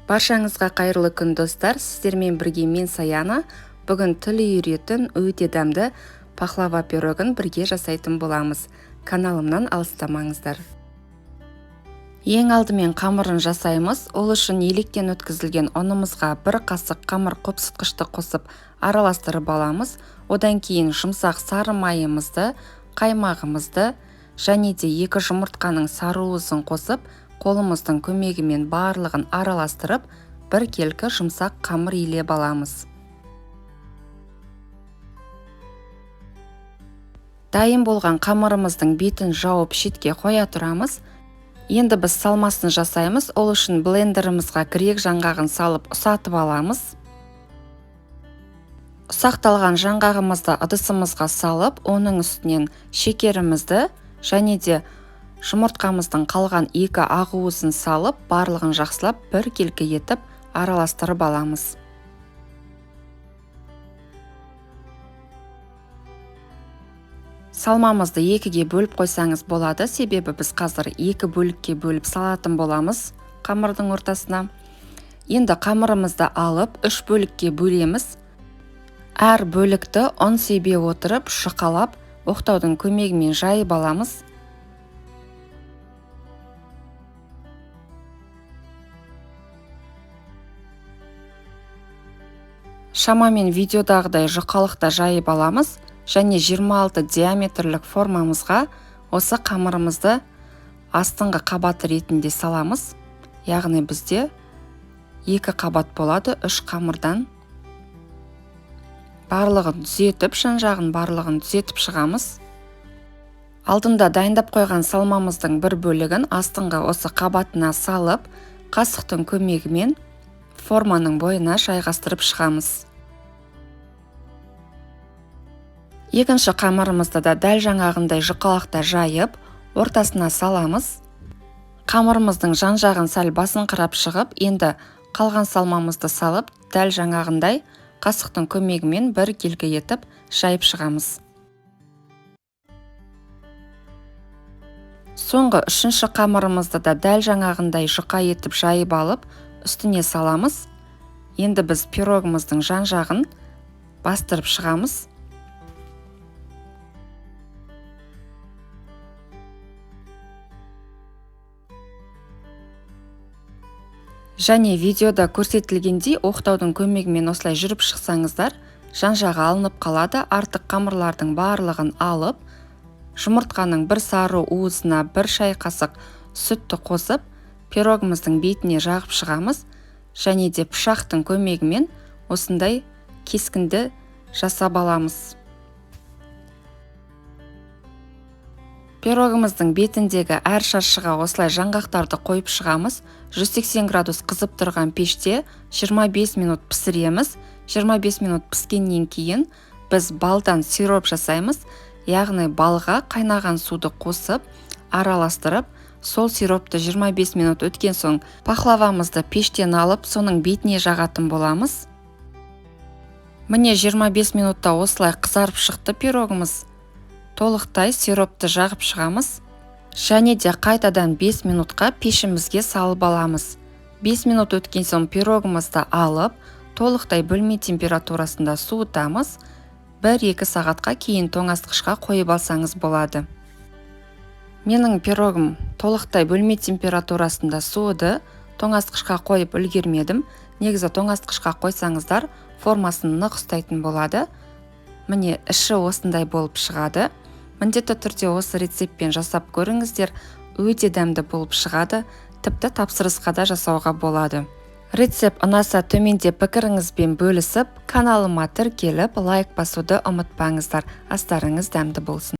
Баршаңызға қайырлы күн достар, сіздермен бірге мен Саяна. Бүгін тіл үйретін өте дәмді пахлава пирогын бірге жасайтын боламыз. Каналымнан алыстамаңыздар. Ең алдымен қамырын жасаймыз. Ол үшін електен өткізілген ұнымызға бір қасық қамыр қопсытқышты қосып араластырып аламыз. Одан кейін жұмсақ сары майымызды, қаймағымызды және де 2 жұмыртқаның саруысын қосып, қолымыздың көмегімен барлығын араластырып, бір келкі жұмсақ қамыр илеп аламыз. Дайын болған қамырымыздың бетін жауып шетке қоя тұрамыз. Енді біз салмасын жасаймыз. Ол үшін блендерімізға грек жаңғағын салып ұсатып аламыз. Ұсақталған жаңғағымызды ыдысымызға салып, оның үстінен шекерімізді және де жұмыртқамыздың қалған 2 ақ-уысын салып, барлығын жақсылап бір келкі етіп араластырып аламыз. Салмамызды 2-ге бөліп қойсаңыз болады, себебі біз қазір 2 бөлікке бөліп салатын боламыз қамырдың ортасына. Енді қамырымызды алып 3 бөлікке бөлеміз. Әр бөлікті ұн себе отырып, шұқалап, оқтаудың көмегімен жайып аламыз. Шамамен видеодағыдай жұқалықта жайып аламыз. Және 26 диаметрлік формамызға осы қамырымызды астыңғы қабаты ретінде саламыз. Яғни бізде 2 қабат болады, 3 қамырдан. Барлығын түзетіп, шынжағын барлығын түзетіп шығамыз. Алдында дайындап қойған салмамыздың бір бөлігін астыңғы осы қабатына салып, қасықтың көмегімен форманың бойына жайғастырып шығамыз. Екінші қамырымызды да дәл жаңағындай жұқалақта жайып, ортасына саламыз. Қамырымыздың жан жағын сәл басыңқырап шығып, енді қалған салмамызды салып, дәл жаңағындай қасықтың көмегімен бір келкі етіп жайып шығамыз. Соңғы 3-ші қамырымызды да дәл жаңағындай жұқа етіп жайып алып, үстіне саламыз. Енді біз пирогымыздың жан жағын бастырып шығамыз. Және видеода көрсетілгендей оқтаудың көмегімен осылай жүріп шықсаңыздар, жан жағы алынып қалады. Артық қамырлардың барлығын алып, жұмыртқаның бір сары уысына 1 шай қасық сүтті қосып, пирогымыздың бетіне жағып шығамыз. Және де пышақтың көмегімен осындай кескінді жасап аламыз. Пирогымыздың бетіндегі әр шаршыға осылай жаңғақтарды қойып шығамыз. 180 градус қызып тұрған пеште 25 минут пісіреміз. 25 минут піскеннен кейін біз балдан сироп жасаймыз. Яғни балға қайнаған суды қосып, араластырып, сол сиропты 25 минут өткен соң пахлавамызды пештен алып, соның бетіне жағатын боламыз. Міне 25 минутта осылай қызарып шықты пирогымыз. Толықтай сиропты жағып шығамыз. Және де қайтадан 5 минутқа пешімізге салып аламыз. 5 минут өткен соң пирогымызды алып, толықтай бөлме температурасында суытамыз. 1-2 сағатқа кейін тоңазытқышқа қойып алсаңыз болады. Менің пирогым толықтай бөлме температурасында суыды. Тоңазытқышқа қойып үлгермедім. Негізі тоңазытқышқа қойсаңыздар, формасын нық ұстайтын болады. Міне іші осындай болып шығады. Міндетті түрде осы рецептпен жасап көріңіздер, өте дәмді болып шығады, тіпті тапсырысқа да жасауға болады. Рецепт ұнаса төменде пікіріңізбен бөлісіп, каналыма тіркеліп, лайк басуды ұмытпаңыздар. Астарыңыз дәмді болсын.